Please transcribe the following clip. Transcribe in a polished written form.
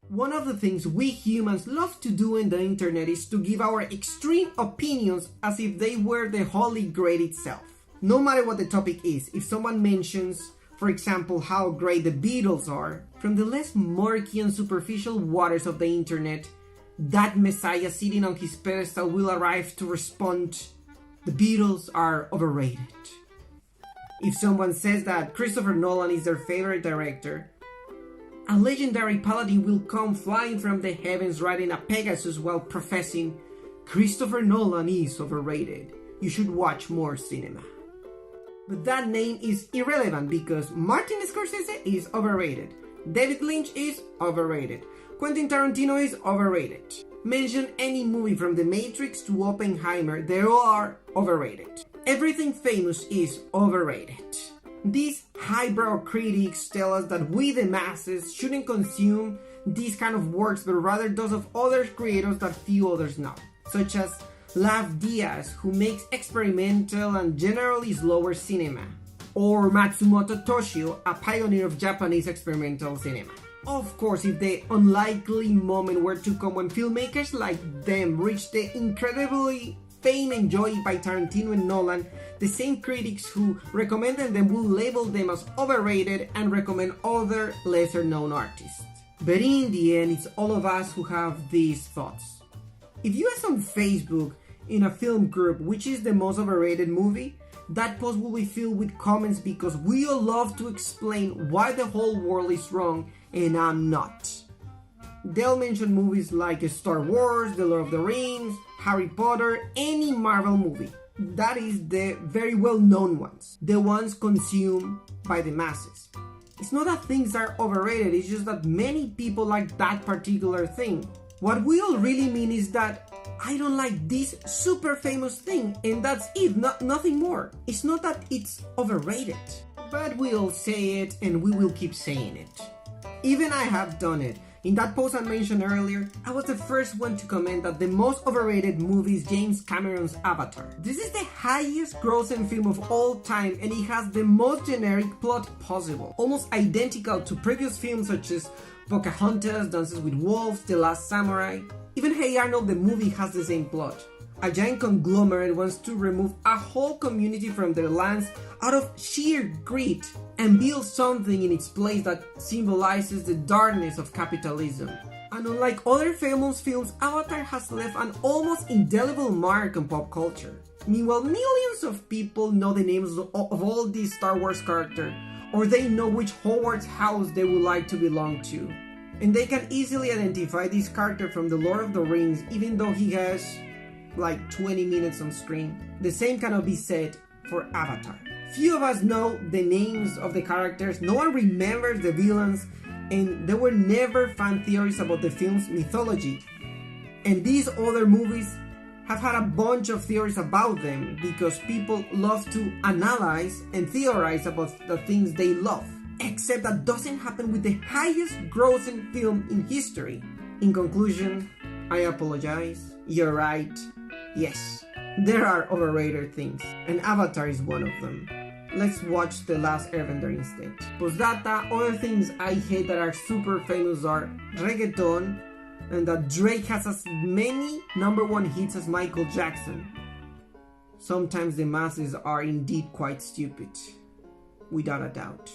One of the things we humans love to do in the internet is to give our extreme opinions as if they were the holy grail itself. No matter what the topic is, if someone mentions, for example, how great the Beatles are, from the less murky and superficial waters of the internet, that messiah sitting on his pedestal will arrive to respond, the Beatles are overrated. If someone says that Christopher Nolan is their favorite director, a legendary paladin will come flying from the heavens riding a Pegasus while professing, Christopher Nolan is overrated. You should watch more cinema. But that name is irrelevant because Martin Scorsese is overrated. David Lynch is overrated. Quentin Tarantino is overrated. Mention any movie from The Matrix to Oppenheimer, they all are overrated. Everything famous is overrated. These highbrow critics tell us that we the masses shouldn't consume these kind of works, but rather those of other creators that few others know, such as Lav Diaz, who makes experimental and generally slower cinema, or Matsumoto Toshio, a pioneer of Japanese experimental cinema. Of course, if the unlikely moment were to come when filmmakers like them reach the incredibly fame enjoyed by Tarantino and Nolan, the same critics who recommended them will label them as overrated and recommend other lesser known artists. But in the end, it's all of us who have these thoughts. If you ask on Facebook in a film group which is the most overrated movie, that post will be filled with comments because we all love to explain why the whole world is wrong and I'm not. They'll mention movies like Star Wars, The Lord of the Rings, Harry Potter, any Marvel movie. That is the very well-known ones, the ones consumed by the masses. It's not that things are overrated, it's just that many people like that particular thing. What we all really mean is that I don't like this super famous thing and that's it, nothing more. It's not that it's overrated, but we'll say it and we will keep saying it. Even I have done it. In that post I mentioned earlier, I was the first one to comment that the most overrated movie is James Cameron's Avatar. This is the highest grossing film of all time and it has the most generic plot possible, almost identical to previous films such as Pocahontas, Dances with Wolves, The Last Samurai. Even Hey Arnold the movie has the same plot. A giant conglomerate wants to remove a whole community from their lands out of sheer greed and build something in its place that symbolizes the darkness of capitalism. And unlike other famous films, Avatar has left an almost indelible mark on pop culture. Meanwhile, millions of people know the names of all these Star Wars characters, or they know which Hogwarts house they would like to belong to. And they can easily identify this character from The Lord of the Rings, even though he has like 20 minutes on screen. The same cannot be said for Avatar. Few of us know the names of the characters, no one remembers the villains, and there were never fan theories about the film's mythology. And these other movies have had a bunch of theories about them because people love to analyze and theorize about the things they love. Except that doesn't happen with the highest grossing film in history. In conclusion, I apologize. You're right. Yes, there are overrated things, and Avatar is one of them. Let's watch The Last Airbender instead. Postdata, other things I hate that are super famous are reggaeton, and that Drake has as many #1 hits as Michael Jackson. Sometimes the masses are indeed quite stupid, without a doubt.